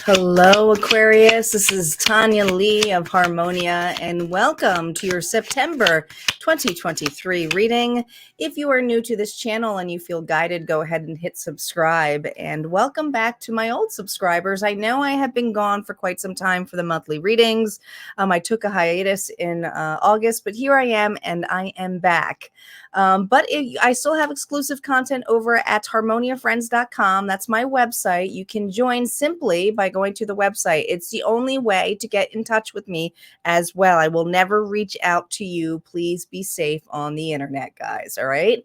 Hello, Aquarius. This is Tanya Lee of Harmonia, and welcome to your September 2023 reading. If you are new to this channel and you feel guided, go ahead and hit subscribe. And welcome back to my old subscribers. I know I have been gone for quite some time for the monthly readings. I took a hiatus in August, but here I am, and I am back. I still have exclusive content over at harmoniafriends.com. That's my website. You can join simply by going to the website. It's the only way to get in touch with me as well. I will never reach out to you. Please be safe on the internet, guys. All right.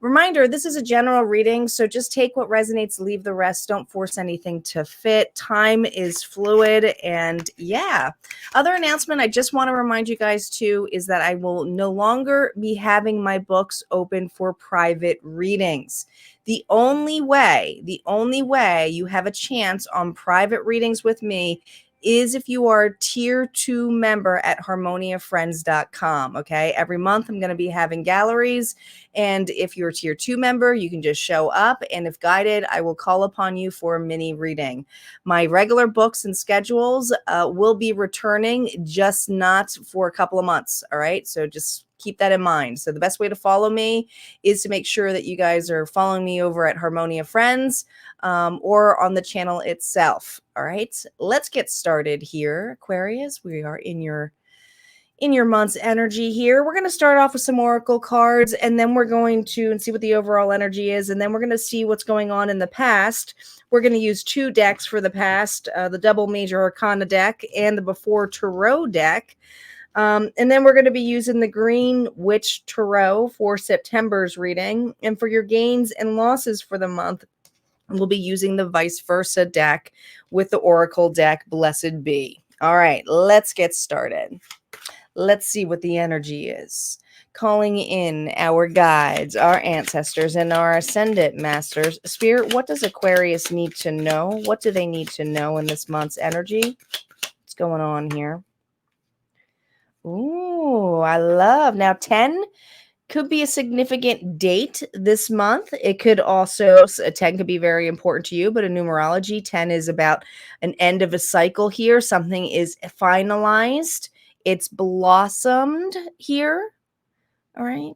Reminder, this is a general reading, so just take what resonates, leave the rest. Don't force anything to fit. Time is fluid, and yeah. Other announcement I just want to remind you guys too is that I will no longer be having my books open for private readings. The only way you have a chance on private readings with me is if you are a tier 2 member at harmoniafriends.com. Okay. Every month I'm going to be having galleries. And if you're a tier 2 member, you can just show up. And if guided, I will call upon you for a mini reading. My regular books and schedules will be returning, just not for a couple of months. All right. So just keep that in mind. So the best way to follow me is to make sure that you guys are following me over at Harmonia Friends or on the channel itself. All right, let's get started here, Aquarius. We are in your month's energy here. We're going to start off with some oracle cards, and then we're going to see what the overall energy is, and then we're going to see what's going on in the past. We're going to use two decks for the past, the double major arcana deck and the before tarot deck. And then we're going to be using the Green Witch Tarot for September's reading. And for your gains and losses for the month, we'll be using the vice versa deck with the Oracle deck, Blessed Be. All right, let's get started. Let's see what the energy is. Calling in our guides, our ancestors, and our ascendant masters. Spirit, what does Aquarius need to know? What do they need to know in this month's energy? What's going on here? Ooh, I love. Now, 10 could be a significant date this month. It could also, 10 could be very important to you, but in numerology, 10 is about an end of a cycle here. Something is finalized. It's blossomed here. All right.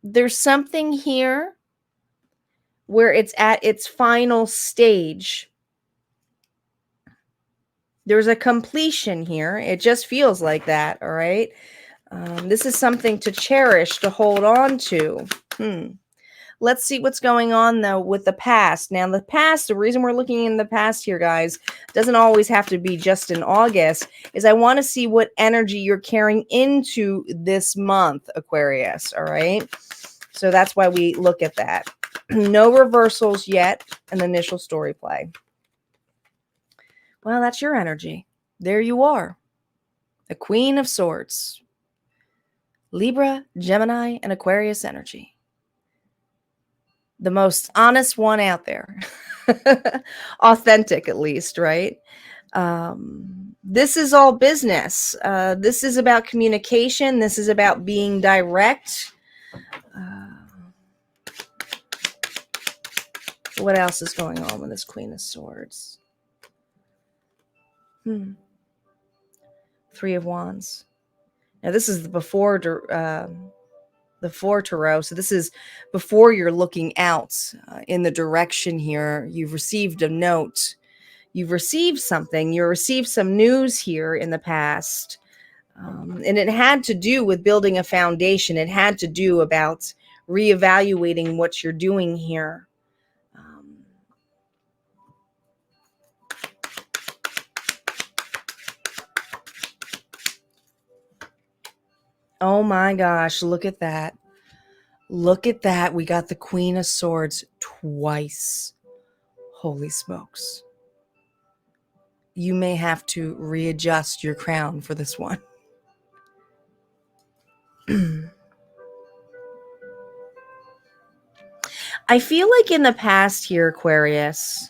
There's something here where it's at its final stage. There's a completion here. It just feels like that. All right. This is something to cherish, to hold on to. Let's see what's going on, though, with the past. Now, the past, the reason we're looking in the past here, guys, doesn't always have to be just in August, is I want to see what energy you're carrying into this month, Aquarius, all right? So that's why we look at that. No reversals yet, an initial story play. Well, that's your energy. There you are. The Queen of Swords. Libra, Gemini, and Aquarius energy. The most honest one out there. Authentic, at least, right? This is all business. This is about communication. This is about being direct. What else is going on with this Queen of Swords? Three of Wands. Now, this is the before tarot. So this is before you're looking out in the direction here. You've received a note. You've received something. You received some news here in the past. And it had to do with building a foundation. It had to do about reevaluating what you're doing here. Oh my gosh, look at that. Look at that. We got the Queen of Swords twice. Holy smokes. You may have to readjust your crown for this one. I feel like in the past here, Aquarius,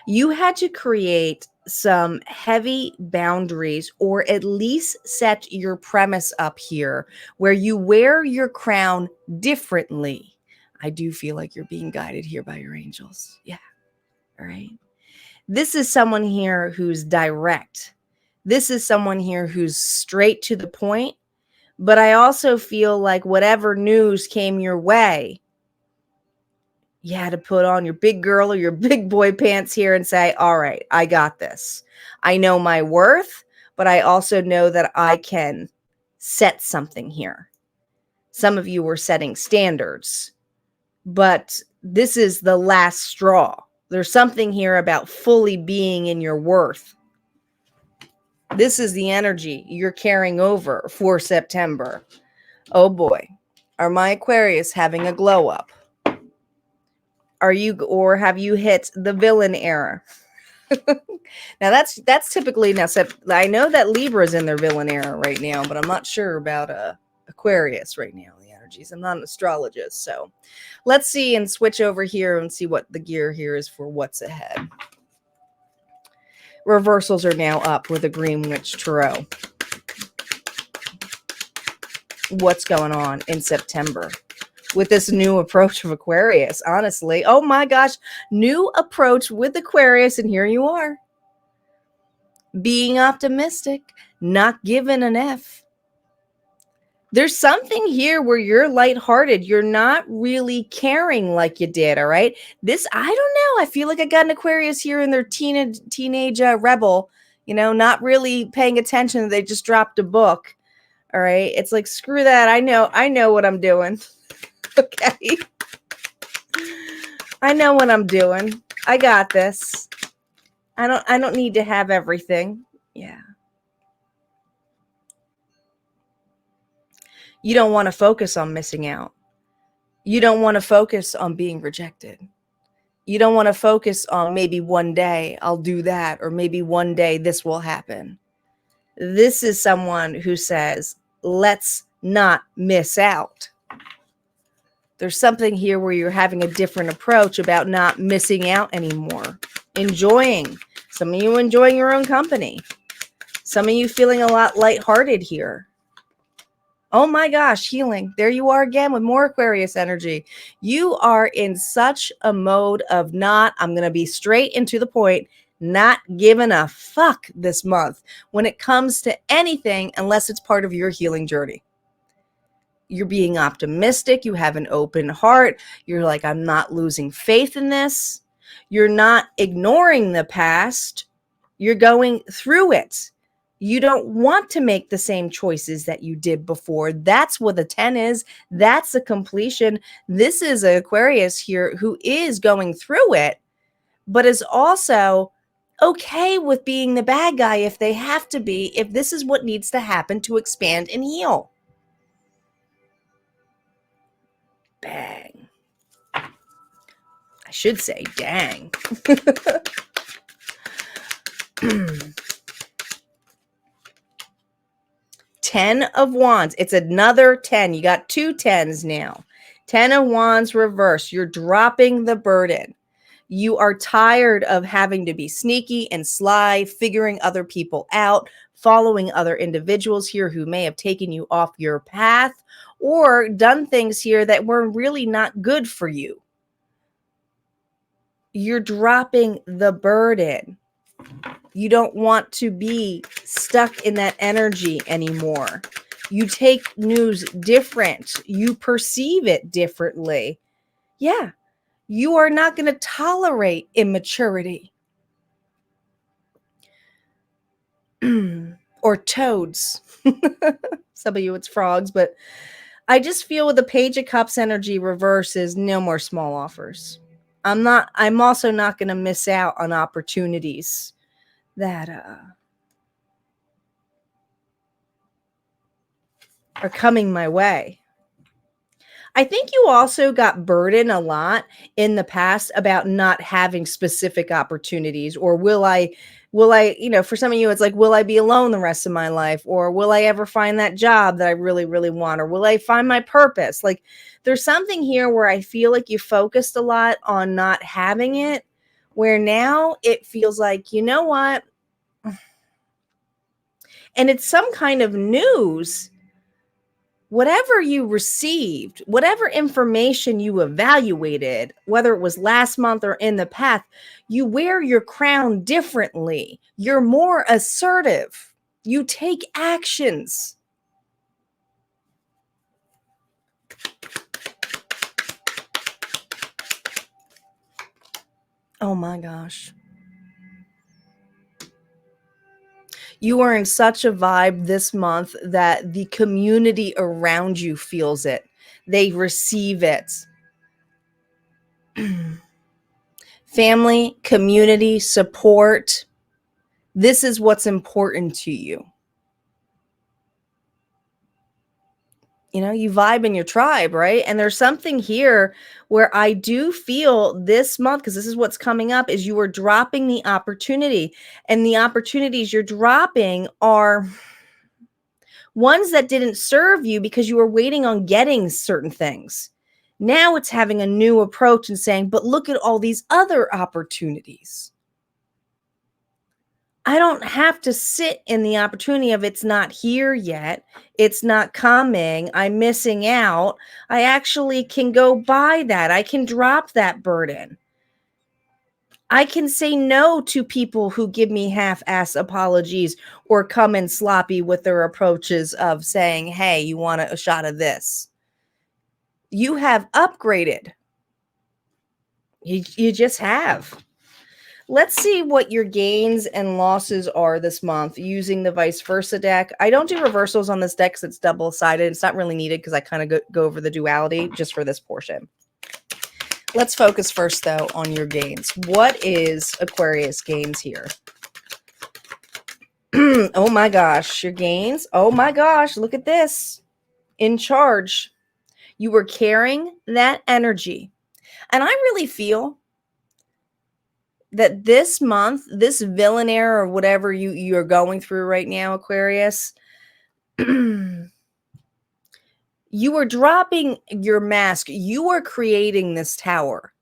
you had to create some heavy boundaries, or at least set your premise up here where you wear your crown differently. I do feel like you're being guided here by your angels. Yeah. All right. This is someone here who's direct. This is someone here who's straight to the point. But I also feel like whatever news came your way, you had to put on your big girl or your big boy pants here and say, all right, I got this. I know my worth, but I also know that I can set something here. Some of you were setting standards, but this is the last straw. There's something here about fully being in your worth. This is the energy you're carrying over for September. Oh boy, are my Aquarius having a glow up? Are you, or have you hit the villain era? Now that's typically, now I know that Libra's in their villain era right now, but I'm not sure about Aquarius right now, the energies. I'm not an astrologist, so let's see and switch over here and see what the gear here is for what's ahead. Reversals are now up with a Green Witch Tarot. What's going on in September with this new approach of Aquarius? Honestly, oh my gosh, new approach with Aquarius, and here you are. Being optimistic, not giving an F. There's something here where you're lighthearted. You're not really caring like you did, all right? This, I don't know. I feel like I got an Aquarius here in their teenage rebel, not really paying attention. They just dropped a book, all right? It's like, screw that. I know what I'm doing, okay? I know what I'm doing. I got this. I don't need to have everything. Yeah. You don't want to focus on missing out. You don't want to focus on being rejected. You don't want to focus on maybe one day I'll do that, or maybe one day this will happen. This is someone who says, let's not miss out. There's something here where you're having a different approach about not missing out anymore. Enjoying. Some of you enjoying your own company. Some of you feeling a lot lighthearted here. Oh my gosh, healing. There you are again with more Aquarius energy. You are in such a mode of I'm going to be straight and to the point, not giving a fuck this month when it comes to anything unless it's part of your healing journey. You're being optimistic. You have an open heart. You're like, I'm not losing faith in this. You're not ignoring the past. You're going through it. You don't want to make the same choices that you did before. That's what the 10 is. That's a completion. This is an Aquarius here who is going through it, but is also okay with being the bad guy if they have to be, if this is what needs to happen to expand and heal. Bang. I should say dang. 10 of Wands. It's another 10. You got 2 10s now. 10 of Wands reverse. You're dropping the burden. You are tired of having to be sneaky and sly, figuring other people out, following other individuals here who may have taken you off your path or done things here that were really not good for you. You're dropping the burden. You don't want to be stuck in that energy anymore. You take news different. You perceive it differently. Yeah. You are not going to tolerate immaturity. Or toads. Some of you it's frogs, but I just feel with the Page of Cups energy reverse is no more small offers. I'm also not going to miss out on opportunities that are coming my way. I think you also got burdened a lot in the past about not having specific opportunities, or will I, for some of you, it's like, will I be alone the rest of my life? Or will I ever find that job that I really, really want? Or will I find my purpose? Like, there's something here where I feel like you focused a lot on not having it, where now it feels like, you know what? And it's some kind of news whatever you received, whatever information you evaluated, whether it was last month or in the past, you wear your crown differently. You're more assertive. You take actions. Oh my gosh. You are in such a vibe this month that the community around you feels it. They receive it. Family, community, support. This is what's important to you. You know, you vibe in your tribe, right? And there's something here where I do feel this month, because this is what's coming up, is you are dropping the opportunity. And the opportunities you're dropping are ones that didn't serve you because you were waiting on getting certain things. Now it's having a new approach and saying, but look at all these other opportunities. I don't have to sit in the opportunity of it's not here yet. It's not coming. I'm missing out. I actually can go buy that. I can drop that burden. I can say no to people who give me half-ass apologies or come in sloppy with their approaches of saying, hey, you want a shot of this? You have upgraded. You just have. Let's see what your gains and losses are this month using the vice versa deck. I don't do reversals on this deck because it's double-sided. It's not really needed because I kind of go over the duality just for this portion. Let's focus first, though, on your gains. What is Aquarius gains here? Oh, my gosh. Your gains? Oh, my gosh. Look at this. In charge. You were carrying that energy. And I really feel that this month, this villainaire or whatever you're going through right now, Aquarius, you are dropping your mask. You are creating this tower.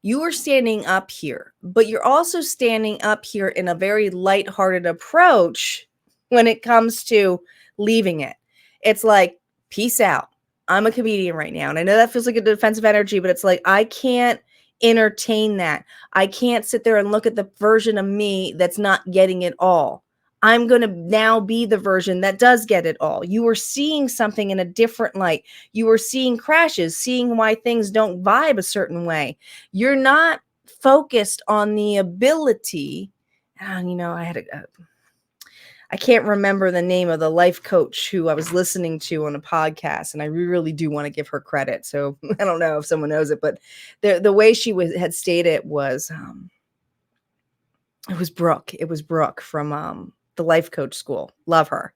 You are standing up here, but you're also standing up here in a very lighthearted approach when it comes to leaving it. It's like, peace out. I'm a comedian right now. And I know that feels like a defensive energy, but it's like, I can't entertain that. I can't sit there and look at the version of me that's not getting it all. I'm going to now be the version that does get it all. You are seeing something in a different light. You are seeing crashes, seeing why things don't vibe a certain way. You're not focused on the ability. And, you know, I can't remember the name of the life coach who I was listening to on a podcast, and I really do want to give her credit. So I don't know if someone knows it, but the way she had stated was, it was Brooke. It was Brooke from the life coach school. Love her.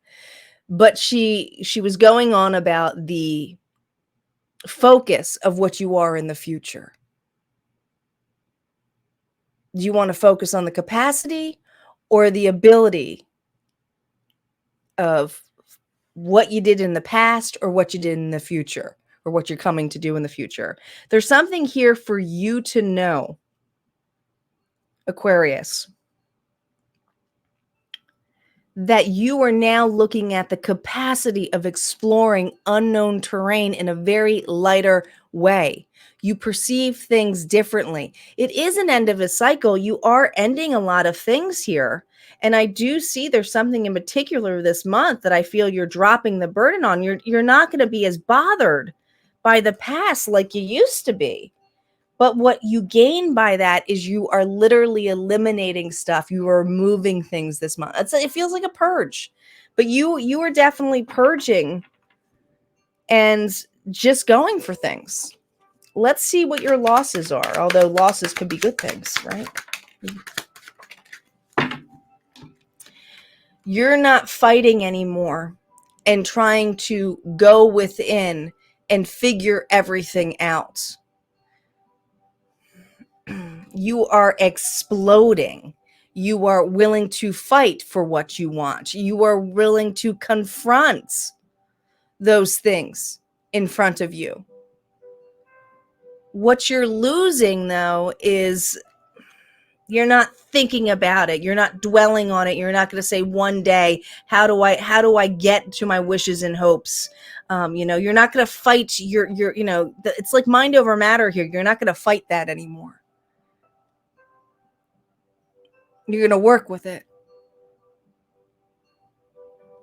But she was going on about the focus of what you are in the future. Do you want to focus on the capacity or the ability of what you did in the past or what you did in the future or what you're coming to do in the future? There's something here for you to know, Aquarius, that you are now looking at the capacity of exploring unknown terrain in a very lighter way. You perceive things differently. It is an end of a cycle. You are ending a lot of things here. And I do see there's something in particular this month that I feel you're dropping the burden on. You're not going to be as bothered by the past like you used to be. But what you gain by that is you are literally eliminating stuff. You are removing things this month. It feels like a purge. But you are definitely purging and just going for things. Let's see what your losses are. Although losses could be good things, right? You're not fighting anymore and trying to go within and figure everything out. You are exploding. You are willing to fight for what you want. You are willing to confront those things in front of you. What you're losing, though, is You're not thinking about it. You're not dwelling on it. You're not going to say one day, how do I get to my wishes and hopes? You're not going to fight it's like mind over matter here. You're not going to fight that anymore. You're going to work with it.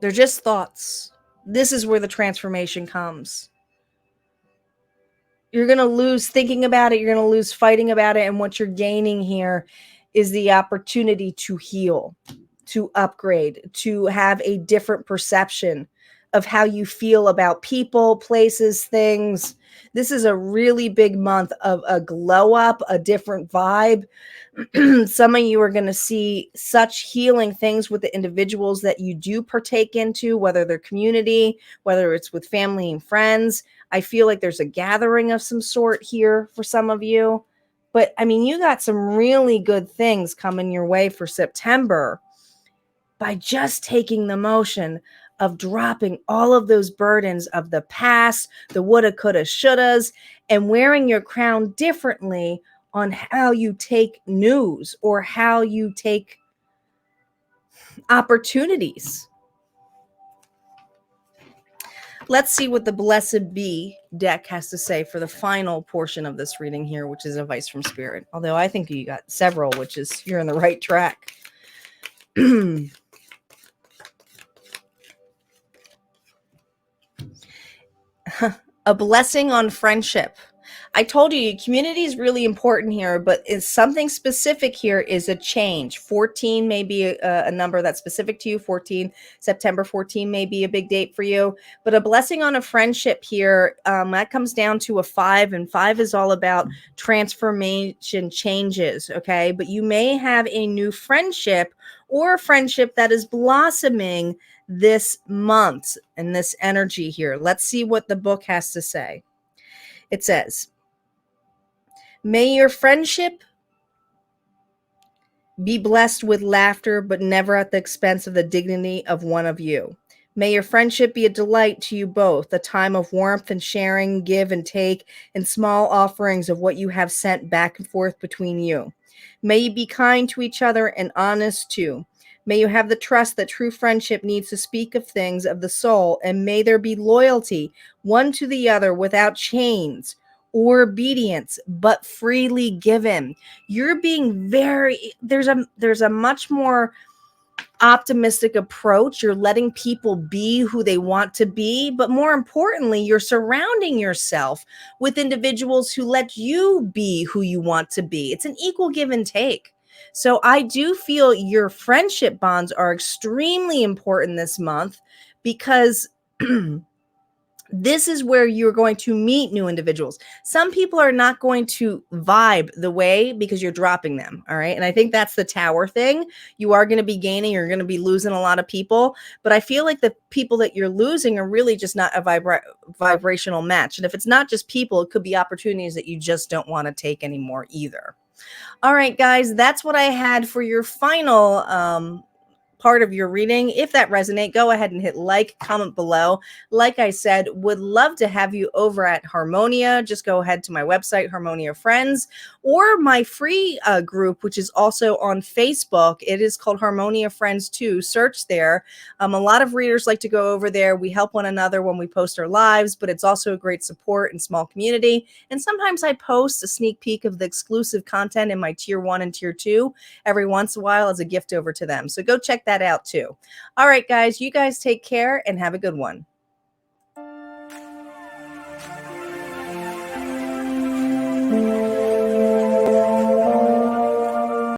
They're just thoughts. This is where the transformation comes. You're going to lose thinking about it. You're going to lose fighting about it. And what you're gaining here is the opportunity to heal, to upgrade, to have a different perception of how you feel about people, places, things. This is a really big month of a glow up, a different vibe. Some of you are going to see such healing things with the individuals that you do partake into, whether they're community, whether it's with family and friends. I feel like there's a gathering of some sort here for some of you. But I mean, you got some really good things coming your way for September by just taking the motion of dropping all of those burdens of the past, the woulda, coulda, shouldas, and wearing your crown differently on how you take news or how you take opportunities. Let's see what the Blessed Be deck has to say for the final portion of this reading here, which is advice from Spirit. Although I think you got several, which is you're on the right track. A blessing on friendship. I told you community is really important here, but it's something specific here is a change. 14 may be a number that's specific to you. 14, September 14 may be a big date for you, but a blessing on a friendship here, that comes down to a 5, and 5 is all about transformation changes. Okay. But you may have a new friendship or a friendship that is blossoming this month and this energy here. Let's see what the book has to say. It says, may your friendship be blessed with laughter, but never at the expense of the dignity of one of you. May your friendship be a delight to you both, a time of warmth and sharing, give and take, and small offerings of what you have sent back and forth between you. May you be kind to each other and honest too. May you have the trust that true friendship needs to speak of things of the soul, and may there be loyalty one to the other without chains or obedience, but freely given. You're being there's a much more optimistic approach. You're letting people be who they want to be, but more importantly, you're surrounding yourself with individuals who let you be who you want to be. It's an equal give and take. So I do feel your friendship bonds are extremely important this month because this is where you're going to meet new individuals. Some people are not going to vibe the way because you're dropping them. All right. And I think that's the tower thing. You are going to be gaining, you're going to be losing a lot of people. But I feel like the people that you're losing are really just not a vibrational match. And if it's not just people, it could be opportunities that you just don't want to take anymore either. All right, guys, that's what I had for your final part of your reading. If that resonates, go ahead and hit like, comment below. Like I said, would love to have you over at Harmonia. Just go ahead to my website, Harmonia Friends, or my free group, which is also on Facebook. It is called Harmonia Friends 2. Search there. A lot of readers like to go over there. We help one another when we post our lives, but it's also a great support and small community. And sometimes I post a sneak peek of the exclusive content in my tier 1 and tier 2 every once in a while as a gift over to them. So go check that out too. All right, guys, you guys take care and have a good one.